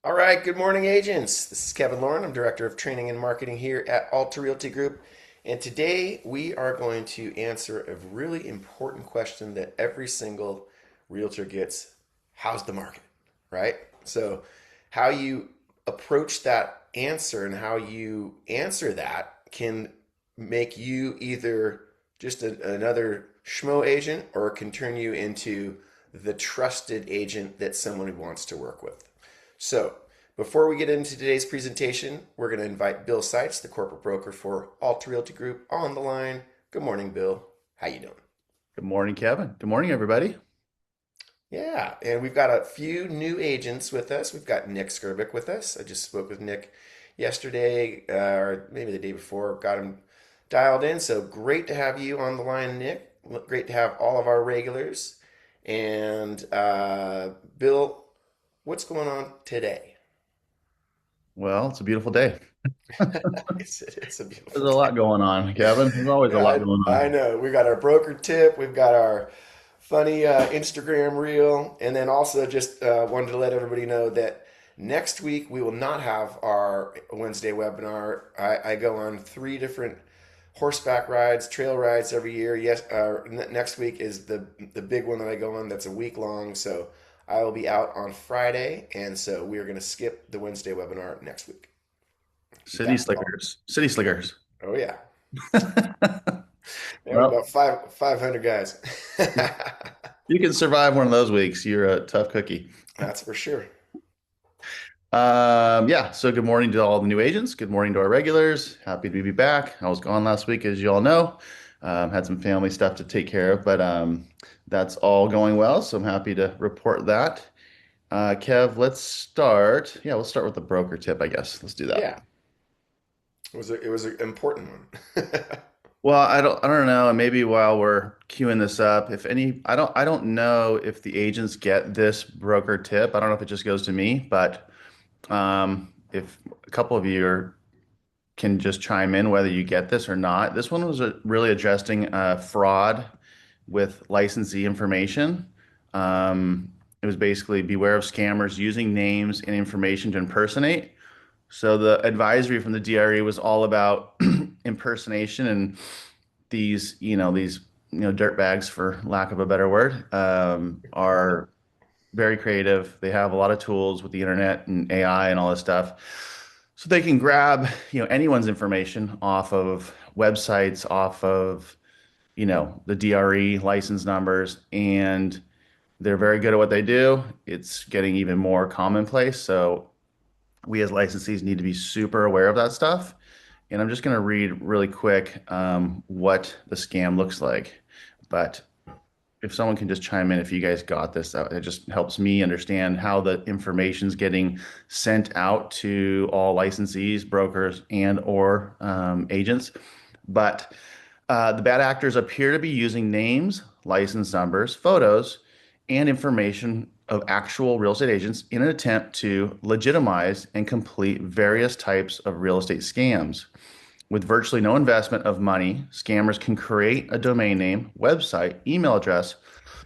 All right, good morning, agents. This is Kevin Lauren. I'm Director of Training and Marketing here at Alta Realty Group. And today we are going to answer a really important question that every single realtor gets. How's the market? Right? So, how you approach that answer and how you answer that can make you either just another schmo agent or it can turn you into the trusted agent that someone wants to work with. So, before we get into today's presentation, we're going to invite Bill Seitz, the corporate broker for Alta Realty Group, on the line. Good morning, Bill. How you doing? Good morning, Kevin. Good morning, everybody. Yeah, and we've got a few new agents with us. We've got Nick Skirbick with us. I just spoke with Nick yesterday, or maybe the day before. Got him dialed in. So great to have you on the line, Nick. Great to have all of our regulars. And Bill, what's going on today? Well, it's a beautiful day. It's a There's beautiful a lot day. going on, Kevin. There's always a lot Yeah, going I on. know. We got our broker tip. We've got our funny Instagram reel, and then also just wanted to let everybody know that next week we will not have our Wednesday webinar. I go on three different horseback rides, trail rides every year. Yes, next week is the big one that I go on. That's a week long. So I will be out on Friday, and so we are going to skip the Wednesday webinar next week. City That's all. slickers. City slickers. Oh yeah. There was Well, about 500 guys. you can survive one of those weeks. You're a tough cookie. That's for sure. Yeah, so good morning to all the new agents. Good morning to our regulars. Happy to be back. I was gone last week, as you all know. Had some family stuff to take care of, but that's all going well. So I'm happy to report that. Kev, let's start. Yeah, we'll start with the broker tip, I guess. Let's do that. Yeah, it was an important one. Well, I don't know. Maybe while we're queuing this up, if any, I don't know if the agents get this broker tip. I don't know if it just goes to me, but if a couple of you can just chime in whether you get this or not. This one was really addressing fraud with licensee information. It was basically beware of scammers using names and information to impersonate. So the advisory from the DRE was all about impersonation and these dirt bags, for lack of a better word, are very creative. They have a lot of tools with the internet and AI and all this stuff. So they can grab, anyone's information off of websites, off of, the DRE license numbers, and they're very good at what they do. It's getting even more commonplace. So we as licensees need to be super aware of that stuff. And I'm just going to read really quick what the scam looks like. But if someone can just chime in, if you guys got this, it just helps me understand how the information's getting sent out to all licensees, brokers, and or agents. But the bad actors appear to be using names, license numbers, photos, and information of actual real estate agents in an attempt to legitimize and complete various types of real estate scams. With virtually no investment of money, scammers can create a domain name, website, email address,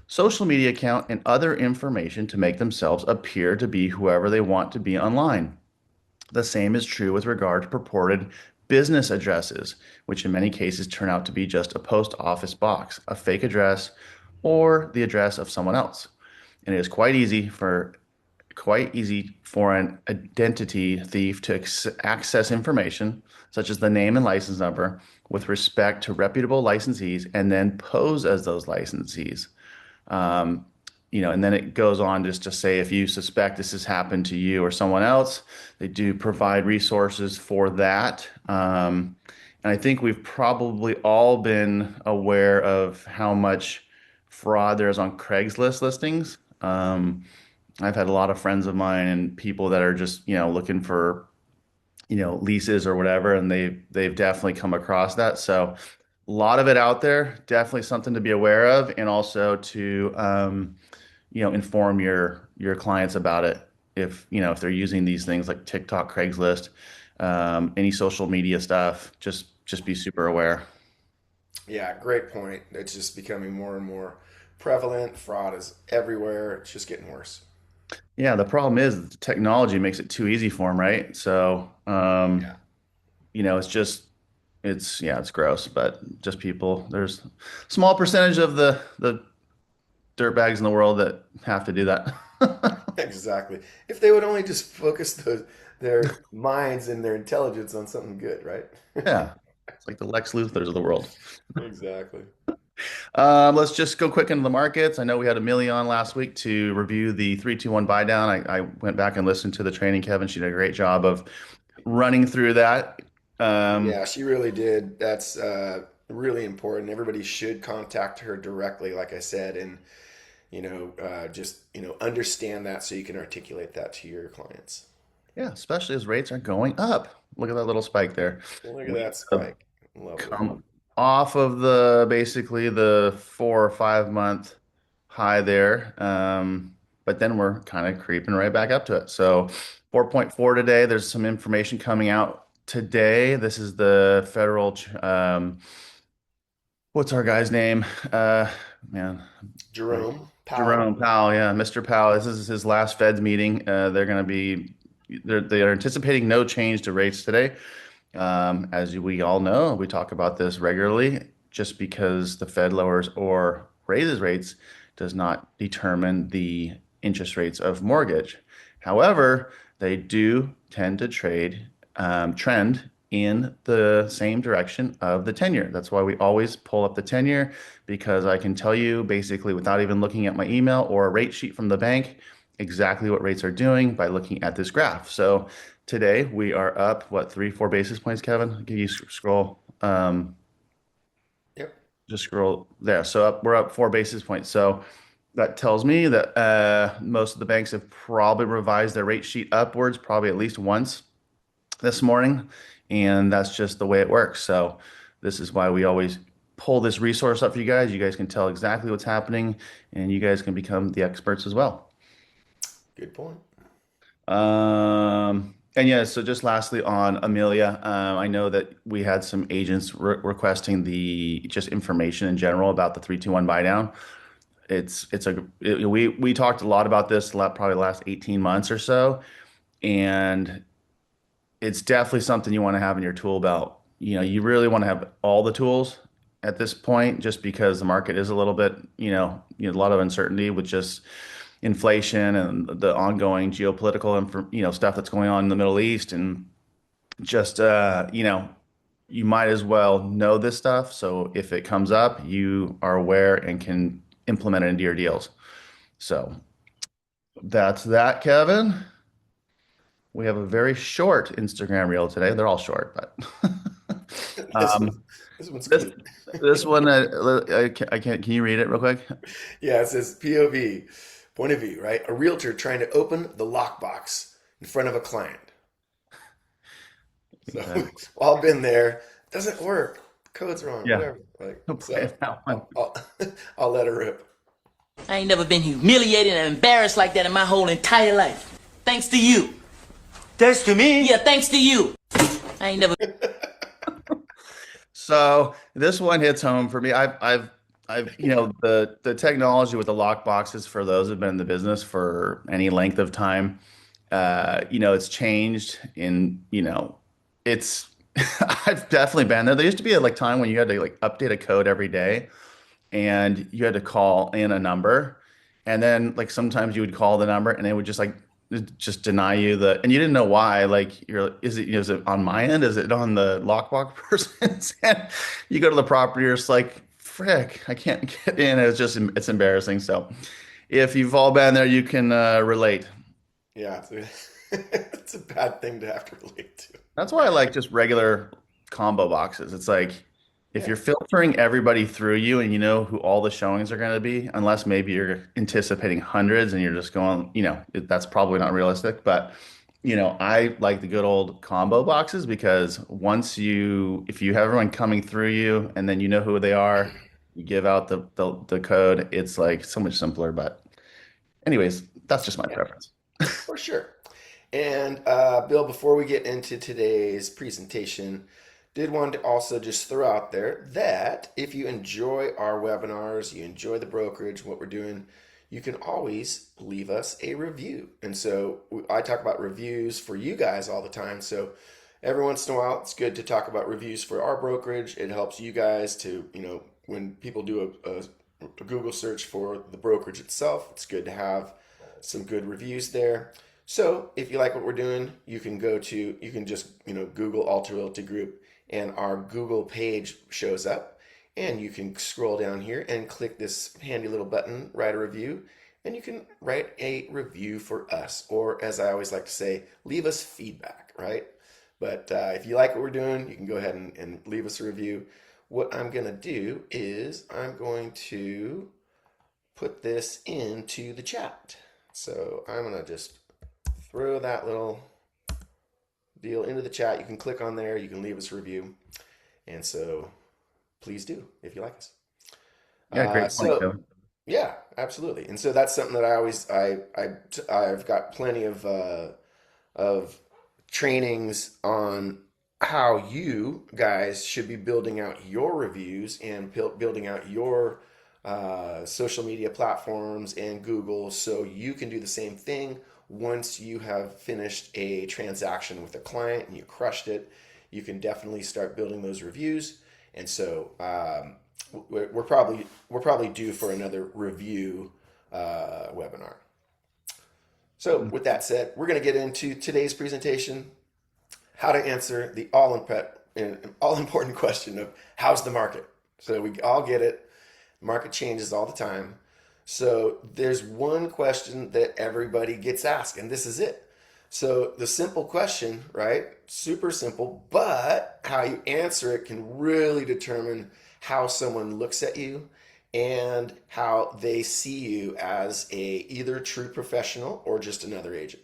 social media account, and other information to make themselves appear to be whoever they want to be online. The same is true with regard to purported business addresses, which in many cases turn out to be just a post office box, a fake address, or the address of someone else. And it is quite easy for an identity thief to access information such as the name and license number with respect to reputable licensees and then pose as those licensees. Um, and then it goes on just to say if you suspect this has happened to you or someone else, they do provide resources for that. And I think we've probably all been aware of how much fraud there is on Craigslist listings. I've had a lot of friends of mine and people that are just, looking for, leases or whatever, and they've definitely come across that. So a lot of it out there, definitely something to be aware of, and also to inform your clients about it if they're using these things like TikTok, Craigslist, any social media stuff, just be super aware. Yeah, great point. It's just becoming more and more prevalent. Fraud is everywhere. It's just getting worse. Yeah, the problem is the technology makes it too easy for them, right? So, Yeah. it's just yeah, it's gross, but just people. There's a small percentage of the dirtbags in the world that have to do that. Exactly. If they would only just focus their minds and their intelligence on something good, right? Yeah, it's like the Lex Luthors of the world. Exactly. Let's just go quick into the markets. I know we had Amelia on last week to review the 3-2-1 buy down. I went back and listened to the training, Kevin. She did a great job of running through that. Um, Yeah, she really did. That's really important. Everybody should contact her directly, like I said, and just understand that so you can articulate that to your clients. yeah, especially as rates are going up. Look at that little spike there. Look at We that have spike. Lovely. come off of the basically the 4 or 5 month high there. But then we're kind of creeping right back up to it. So 4.4 today. There's some information coming out today. This is the federal, what's our guy's name? Man, like Jerome Powell. Jerome Powell. Yeah, Mr. Powell. This is his last Fed's meeting. They're going to be, they are anticipating no change to rates today. As we all know, we talk about this regularly. Just because the Fed lowers or raises rates does not determine the interest rates of mortgage. However, they do tend to trend in the same direction of the 10-year. That's why we always pull up the 10-year because I can tell you basically without even looking at my email or a rate sheet from the bank exactly what rates are doing by looking at this graph. So today we are up, what, 3, 4 basis points, Kevin? Can you scroll? Yep. Just scroll there. So we're up 4 basis points. So that tells me that most of the banks have probably revised their rate sheet upwards, probably at least once this morning. And that's just the way it works. So this is why we always pull this resource up for you guys. You guys can tell exactly what's happening and you guys can become the experts as well. Good point. And yeah, so just lastly on Amelia, I know that we had some agents requesting the just information in general about the 3-2-1 buy down. We talked a lot about this probably the last 18 months or so, and it's definitely something you want to have in your tool belt. You really want to have all the tools at this point, just because the market is a little bit, a lot of uncertainty with just inflation and the ongoing geopolitical stuff that's going on in the Middle East, and just you might as well know this stuff. So if it comes up, you are aware and can implement it into your deals. So that's that, Kevin. We have a very short Instagram reel today. They're all short, but this um, one, this one's this cute. this one I can't. Can you read it real quick? Yeah, it says POV, point of view, right? A realtor trying to open the lockbox in front of a client. So Okay. we've all been there. Doesn't work. Code's wrong. Yeah, Whatever. Like I'll play so, that one. I'll let her rip. I ain't never been humiliated and embarrassed like that in my whole entire life. Thanks to you. Thanks to me. Yeah, thanks to you. I ain't never. So this one hits home for me. The technology with the lock boxes for those who've been in the business for any length of time, it's changed it's I've definitely been there. There used to be a time when you had to update a code every day and you had to call in a number, and then sometimes you would call the number and it would just deny you and you didn't know why. Is it on my end, is it on the lockbox person's end? You go to the property, you're just like, frick, I can't get in. It's embarrassing. So if you've all been there, you can relate. Yeah, it's a bad thing to have to relate to. That's why I like just regular combo boxes. It's like if Yeah. you're filtering everybody through you and you know who all the showings are going to be, unless maybe you're anticipating hundreds and you're just going, that's probably not realistic. But, I like the good old combo boxes because if you have everyone coming through you and then you know who they are, you give out the code, it's like so much simpler. But anyways, that's just my Yeah, preference. for sure. And Bill, before we get into today's presentation, did want to also just throw out there that if you enjoy our webinars, you enjoy the brokerage, what we're doing, you can always leave us a review. And so I talk about reviews for you guys all the time. So every once in a while, it's good to talk about reviews for our brokerage. It helps you guys to, when people do a Google search for the brokerage itself, it's good to have some good reviews there. So if you like what we're doing, you can just, Google Alta Realty Group, and our Google page shows up, and you can scroll down here and click this handy little button, write a review, and you can write a review for us, or as I always like to say, leave us feedback, right? But if you like what we're doing, you can go ahead and leave us a review. What I'm going to do is I'm going to put this into the chat. So I'm going to just throw that little deal into the chat. You can click on there. You can leave us a review. And so please do if you like us. Yeah, great point, Kevin. Yeah, absolutely. And so that's something that I've got plenty of trainings on how you guys should be building out your reviews and building out your social media platforms and Google, so you can do the same thing once you have finished a transaction with a client and you crushed it. You can definitely start building those reviews. And so we're probably due for another review webinar. So with that said, we're going to get into today's presentation, how to answer the all-important question of how's the market. So we all get it. Market changes all the time. So there's one question that everybody gets asked, and this is it. So the simple question, right? Super simple, but how you answer it can really determine how someone looks at you and how they see you as either true professional or just another agent.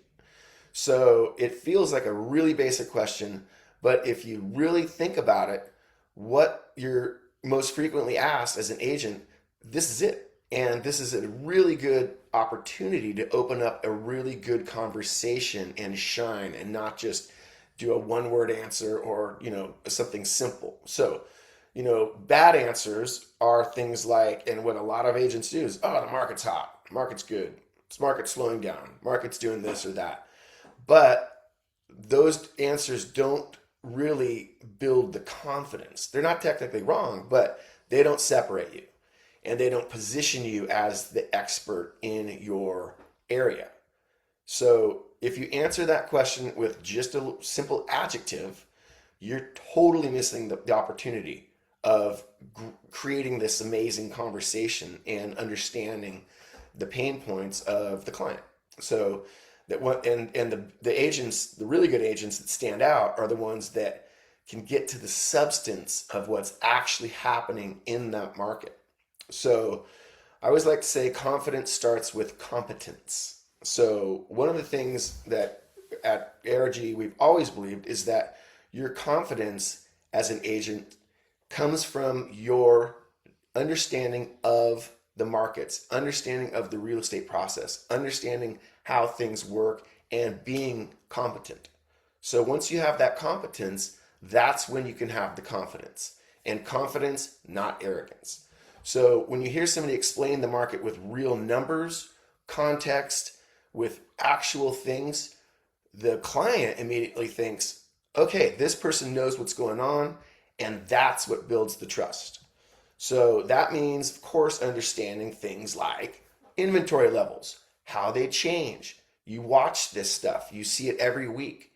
So it feels like a really basic question, but if you really think about it, what you're most frequently asked as an agent, this is it. And this is a really good opportunity to open up a really good conversation and shine, and not just do a one-word answer or, something simple. So, bad answers are things like, and what a lot of agents do is, oh, the market's hot, market's good, this market's slowing down, market's doing this or that. But those answers don't really build the confidence. They're not technically wrong, but they don't separate you, and they don't position you as the expert in your area. So if you answer that question with just a simple adjective, you're totally missing the opportunity of creating this amazing conversation and understanding the pain points of the client. So the agents, the really good agents that stand out, are the ones that can get to the substance of what's actually happening in that market. So I always like to say confidence starts with competence. So one of the things that at ARG we've always believed is that your confidence as an agent comes from your understanding of the markets, understanding of the real estate process, understanding how things work, and being competent. So once you have that competence, that's when you can have the confidence. And confidence, not arrogance. So when you hear somebody explain the market with real numbers, context, with actual things, the client immediately thinks, okay, this person knows what's going on, and that's what builds the trust. So that means, of course, understanding things like inventory levels, how they change. You watch this stuff. You see it every week.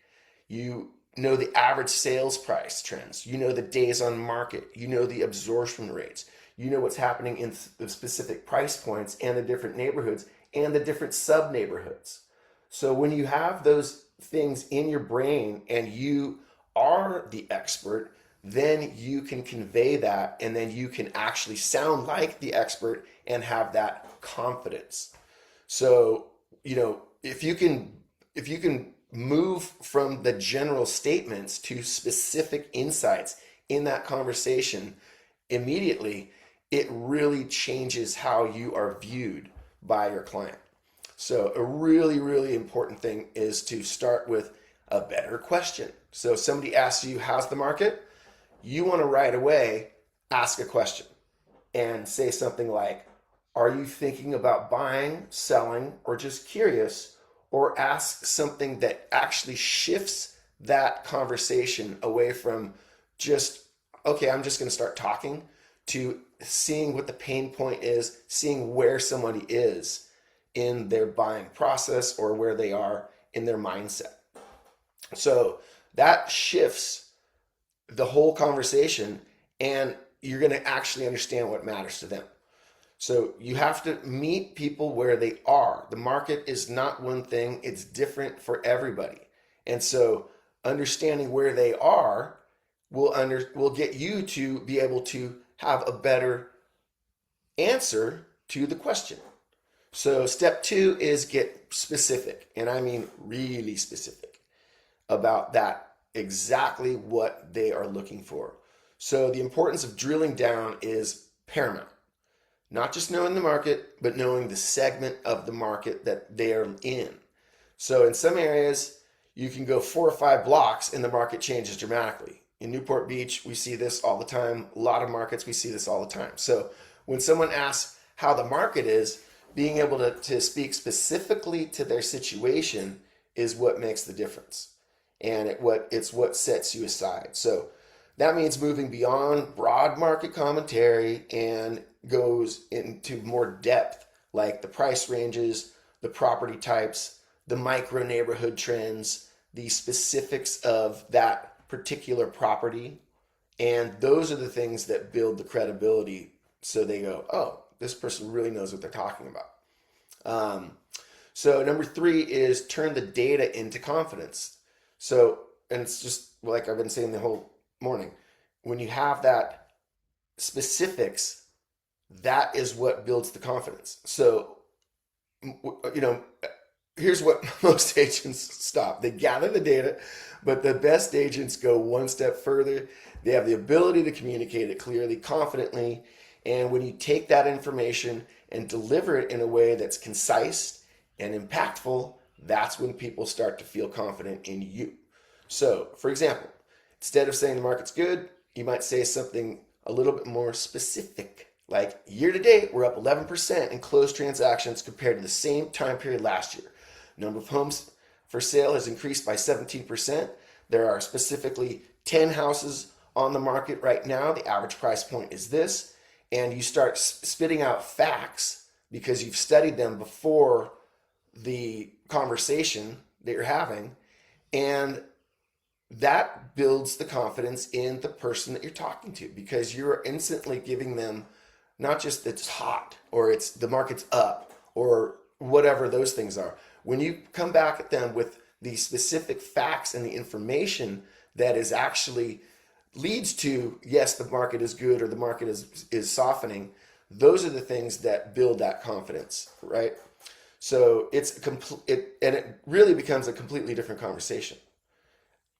You know the average sales price trends. You know the days on market. You know the absorption rates. You know what's happening in the specific price points and the different neighborhoods and the different sub-neighborhoods. So when you have those things in your brain and you are the expert, then you can convey that, and then you can actually sound like the expert and have that confidence. So, if you can move from the general statements to specific insights in that conversation immediately, it really changes how you are viewed by your client. So a really, really important thing is to start with a better question. So if somebody asks you, how's the market? You want to right away ask a question and say something like, Are you thinking about buying, selling, or just curious? Or ask something that actually shifts that conversation away from just, okay, I'm just going to start talking, to seeing what the pain point is, seeing where somebody is in their buying process or where they are in their mindset. So that shifts the whole conversation, and you're going to actually understand what matters to them. So you have to meet people where they are. The market is not one thing, it's different for everybody. And so understanding where they are will get you to be able to have a better answer to the question. So step 2 is get specific, and I mean really specific about that, exactly what they are looking for. So the importance of drilling down is paramount. Not just knowing the market, but knowing the segment of the market that they're in. So in some areas, you can go 4 or 5 blocks and the market changes dramatically. In Newport Beach, we see this all the time. A lot of markets, we see this all the time. So when someone asks how the market is, being able to speak specifically to their situation is what makes the difference. And it's what sets you aside. So that means moving beyond broad market commentary and goes into more depth, like the price ranges, the property types, the micro neighborhood trends, the specifics of that particular property. And those are the things that build the credibility. So they go, oh, this person really knows what they're talking about. So number 3 is turn the data into confidence. So, and it's just like I've been saying the whole morning, when you have that specifics, that is what builds the confidence. So, here's what most agents stop. They gather the data, but the best agents go one step further. They have the ability to communicate it clearly, confidently. And when you take that information and deliver it in a way that's concise and impactful, that's when people start to feel confident in you. So, for example, instead of saying the market's good, you might say something a little bit more specific. Like, year to date, we're up 11% in closed transactions compared to the same time period last year. Number of homes for sale has increased by 17%. There are specifically 10 houses on the market right now. The average price point is this. And you start spitting out facts because you've studied them before the conversation that you're having. And that builds the confidence in the person that you're talking to, because you're instantly giving them not just that it's hot or it's the market's up or whatever those things are. When you come back at them with the specific facts and the information that is actually leads to, yes, the market is good or the market is softening, those are the things that build that confidence, right? So it really becomes a completely different conversation.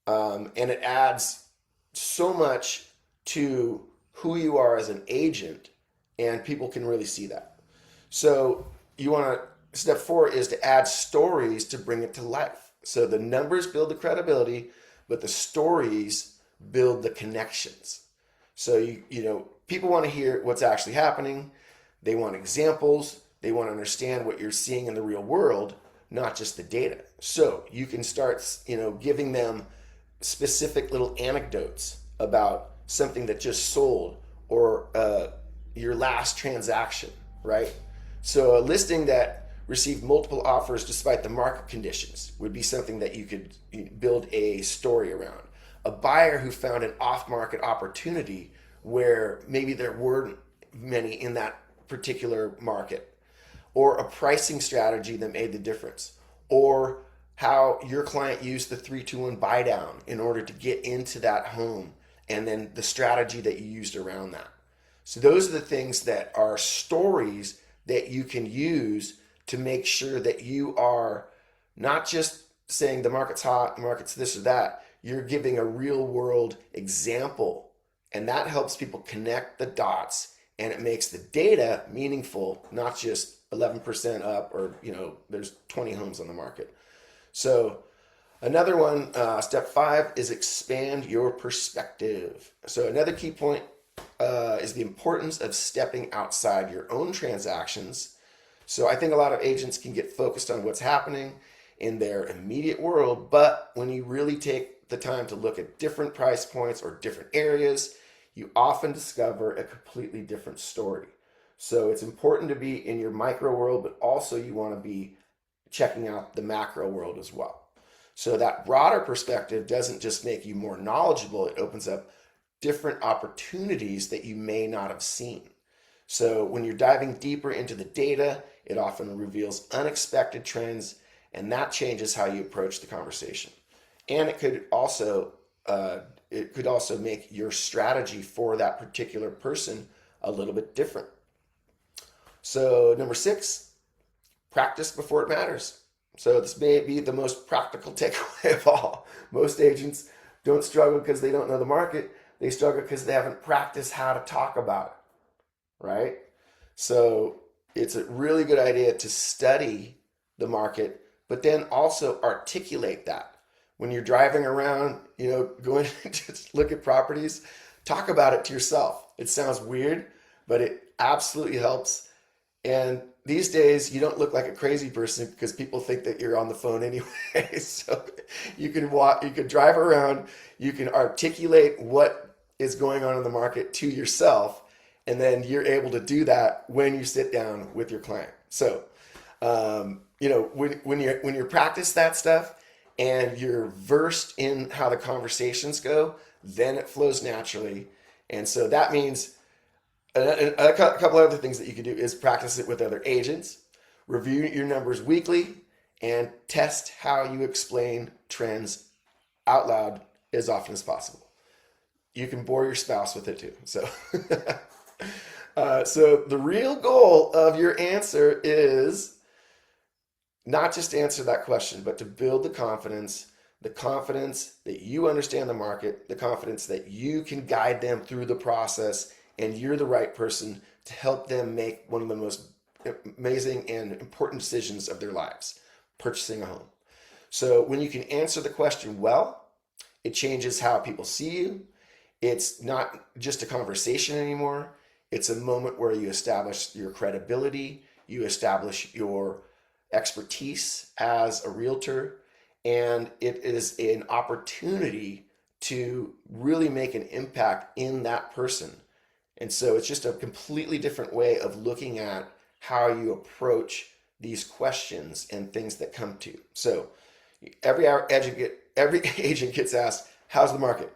And it adds so much to who you are as an agent, and people can really see that. So step 4 is to add stories to bring it to life. So the numbers build the credibility, but the stories build the connections. So people want to hear what's actually happening. They want examples. They want to understand what you're seeing in the real world, not just the data. So you can start, giving them specific little anecdotes about something that just sold or your last transaction, right? So a listing that received multiple offers despite the market conditions would be something that you could build a story around. A buyer who found an off-market opportunity where maybe there weren't many in that particular market, or a pricing strategy that made the difference, or how your client used the 3-2-1 buy down in order to get into that home, and then the strategy that you used around that. So those are the things that are stories that you can use to make sure that you are not just saying the market's hot, the market's this or that. You're giving a real world example, and that helps people connect the dots, and it makes the data meaningful, not just 11% up or there's 20 homes on the market. So another one, step 5, is expand your perspective. So another key point is the importance of stepping outside your own transactions. So I think a lot of agents can get focused on what's happening in their immediate world, but when you really take the time to look at different price points or different areas, you often discover a completely different story. So it's important to be in your micro world, but also you want to be checking out the macro world as well. So that broader perspective doesn't just make you more knowledgeable, it opens up different opportunities that you may not have seen. So when you're diving deeper into the data, it often reveals unexpected trends, and that changes how you approach the conversation. And it could also make your strategy for that particular person a little bit different. So number 6, practice before it matters. So this may be the most practical takeaway of all. Most agents don't struggle because they don't know the market. They struggle because they haven't practiced how to talk about it, right? So it's a really good idea to study the market, but then also articulate that. When you're driving around, going to look at properties, talk about it to yourself. It sounds weird, but it absolutely helps. And these days, you don't look like a crazy person because people think that you're on the phone anyway. So you can walk, you can drive around, you can articulate what is going on in the market to yourself, and then you're able to do that when you sit down with your client. So, when you practice that stuff and you're versed in how the conversations go, then it flows naturally. And so that means a couple other things that you can do is practice it with other agents, review your numbers weekly, and test how you explain trends out loud as often as possible. You can bore your spouse with it too. So, so the real goal of your answer is not just to answer that question, but to build the confidence that you understand the market, the confidence that you can guide them through the process, and you're the right person to help them make one of the most amazing and important decisions of their lives, purchasing a home. So when you can answer the question well, it changes how people see you. It's not just a conversation anymore. It's a moment where you establish your credibility, you establish your expertise as a realtor, and it is an opportunity to really make an impact in that person. And so it's just a completely different way of looking at how you approach these questions and things that come to you. So every agent gets asked, how's the market?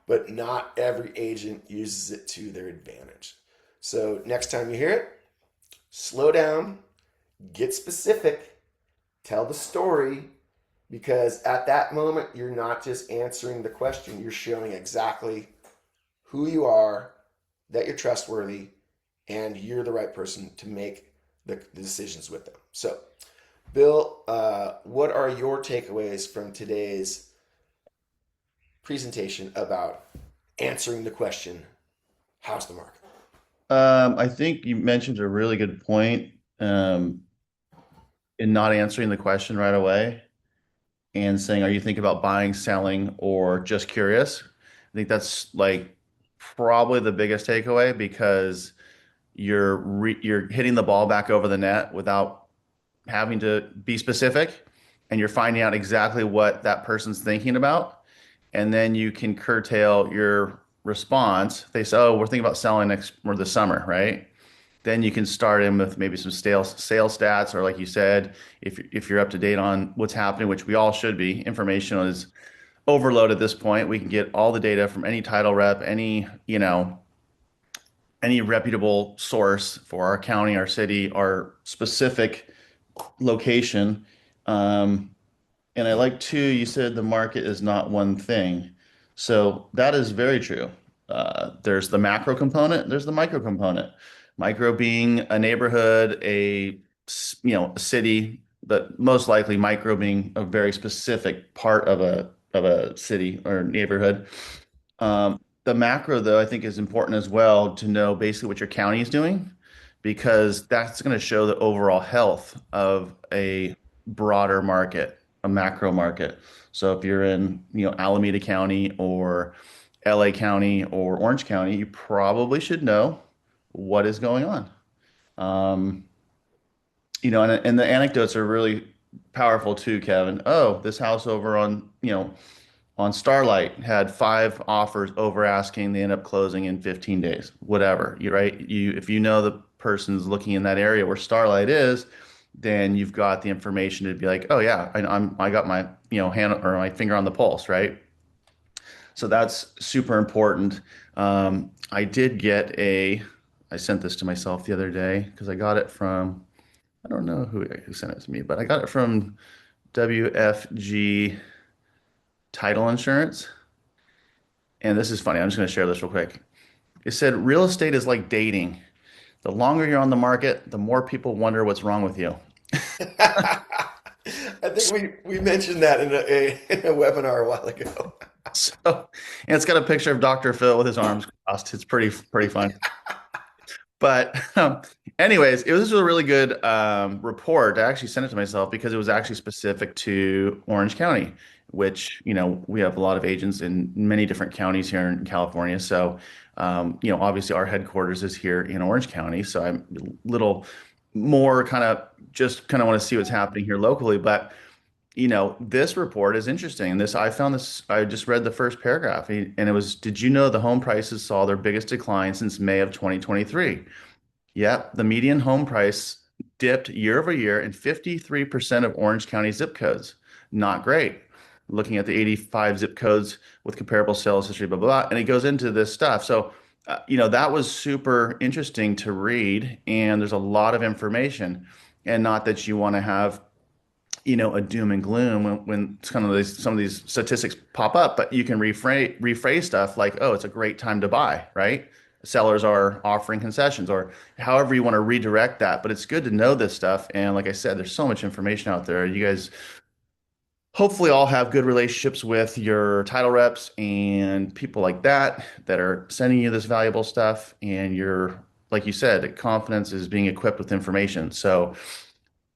But not every agent uses it to their advantage. So next time you hear it, slow down, get specific, tell the story, because at that moment, you're not just answering the question, you're showing exactly who you are, that you're trustworthy, and you're the right person to make the decisions with them. So, Bill, what are your takeaways from today's presentation about answering the question, how's the market? I think you mentioned a really good point in not answering the question right away and saying, are you thinking about buying, selling, or just curious? I think that's like probably the biggest takeaway because you're hitting the ball back over the net without having to be specific, and you're finding out exactly what that person's thinking about, and then you can curtail your response. They say, "Oh, we're thinking about selling next or this summer, right?" Then you can start in with maybe some sales stats, or like you said, if you're up to date on what's happening, which we all should be. Information is overload at this point. We can get all the data from any title rep, any reputable source for our county, our city, our specific location. And I like too, you said the market is not one thing. So that is very true. There's the macro component, there's the micro component. Micro being a neighborhood, a city, but most likely micro being a very specific part of a city or neighborhood. The macro, though, I think is important as well to know basically what your county is doing, because that's going to show the overall health of a broader market, a macro market. So if you're in, Alameda County or LA County or Orange County, you probably should know what is going on. Um, and the anecdotes are really powerful too, Kevin. Oh, this house over on Starlight had five offers over asking. They end up closing in 15 days. Whatever, you right? If you know the person's looking in that area where Starlight is, then you've got the information to be like, oh yeah, I got my hand or my finger on the pulse, right? So that's super important. I did get I sent this to myself the other day because I got it from, I don't know who sent it to me, but I got it from WFG Title Insurance. And this is funny. I'm just going to share this real quick. It said, real estate is like dating. The longer you're on the market, the more people wonder what's wrong with you. I think we mentioned that in a webinar a while ago. So, and it's got a picture of Dr. Phil with his arms crossed. It's pretty fun. But anyways, it was a really good report. I actually sent it to myself because it was actually specific to Orange County, which, we have a lot of agents in many different counties here in California. So, obviously our headquarters is here in Orange County. So I'm a little more kind of want to see what's happening here locally. But, this report is interesting. I just read the first paragraph and it was, did you know the home prices saw their biggest decline since May of 2023? Yep, the median home price dipped year over year in 53% of Orange County zip codes. Not great. Looking at the 85 zip codes with comparable sales history, blah, blah, blah. And it goes into this stuff. So, that was super interesting to read. And there's a lot of information. And not that you want to have a doom and gloom when some of these statistics pop up, but you can rephrase stuff like, oh, it's a great time to buy, right? Sellers are offering concessions or however you want to redirect that. But it's good to know this stuff. And like I said, there's so much information out there. You guys hopefully all have good relationships with your title reps and people like that are sending you this valuable stuff. And like you said, confidence is being equipped with information. So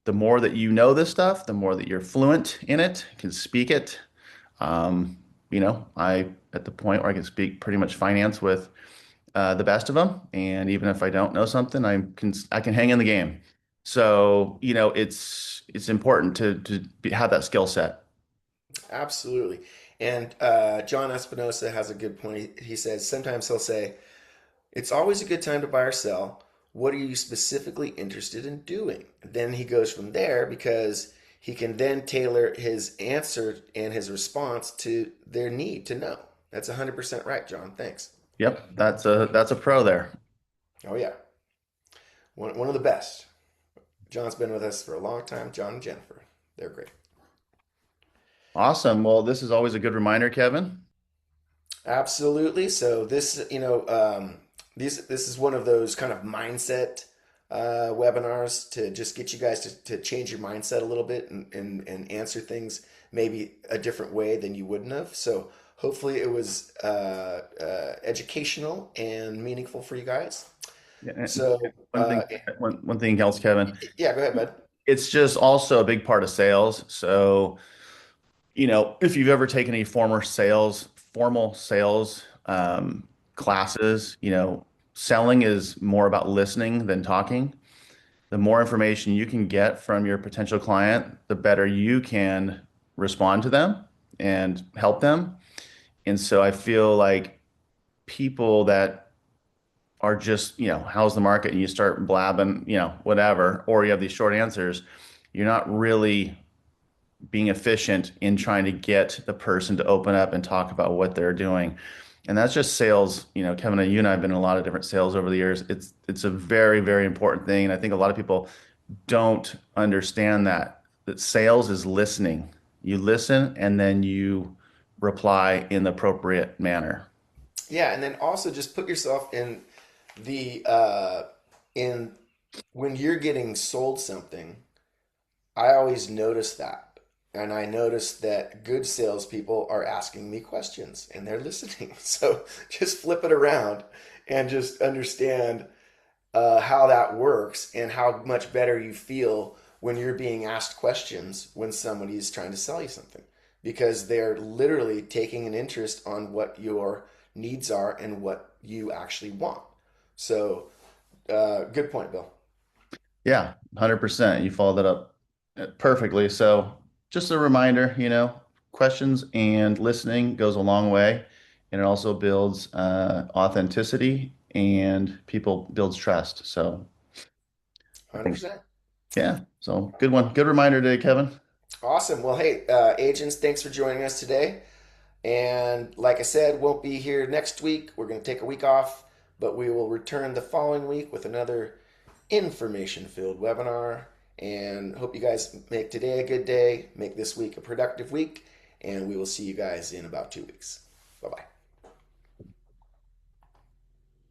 the more that you know this stuff, the more that you're fluent in it, can speak it. I at the point where I can speak pretty much finance with the best of them, and even if I don't know something, I can hang in the game. So it's important to have that skill set. Absolutely. And John Espinosa has a good point. He says sometimes he'll say, it's always a good time to buy or sell. What are you specifically interested in doing? Then he goes from there because he can then tailor his answer and his response to their need to know. That's 100% right, John. Thanks. Yep, that's a pro there. Oh, yeah. One of the best. John's been with us for a long time. John and Jennifer. They're great. Awesome. Well, this is always a good reminder, Kevin. Absolutely. So this is one of those kind of mindset webinars to just get you guys to change your mindset a little bit and answer things maybe a different way than you wouldn't have. So hopefully it was educational and meaningful for you guys. Yeah, So one thing, one thing else, Kevin. yeah, go ahead, bud. It's just also a big part of sales. So if you've ever taken any formal sales classes, selling is more about listening than talking. The more information you can get from your potential client, the better you can respond to them and help them. And so I feel like people that are just, how's the market? And you start blabbing, whatever, or you have these short answers, you're not really being efficient in trying to get the person to open up and talk about what they're doing. And that's just sales. Kevin, you and I have been in a lot of different sales over the years. It's a very, very important thing. And I think a lot of people don't understand that sales is listening. You listen and then you reply in the appropriate manner. Yeah, and then also just put yourself the in when you're getting sold something. I always notice that. And I notice that good salespeople are asking me questions and they're listening. So just flip it around and just understand how that works and how much better you feel when you're being asked questions when somebody's trying to sell you something because they're literally taking an interest on what you're needs are and what you actually want. So, good point, Bill. Yeah, 100%. You followed that up perfectly. So, just a reminder, questions and listening goes a long way, and it also builds authenticity and people builds trust. So, I think, 100%. yeah. So, good one. Good reminder today, Kevin. Awesome. Well, hey, agents, thanks for joining us today. And like I said, won't be here next week. We're going to take a week off, but we will return the following week with another information filled webinar. And hope you guys make today a good day, make this week a productive week, and we will see you guys in about 2 weeks. Bye bye.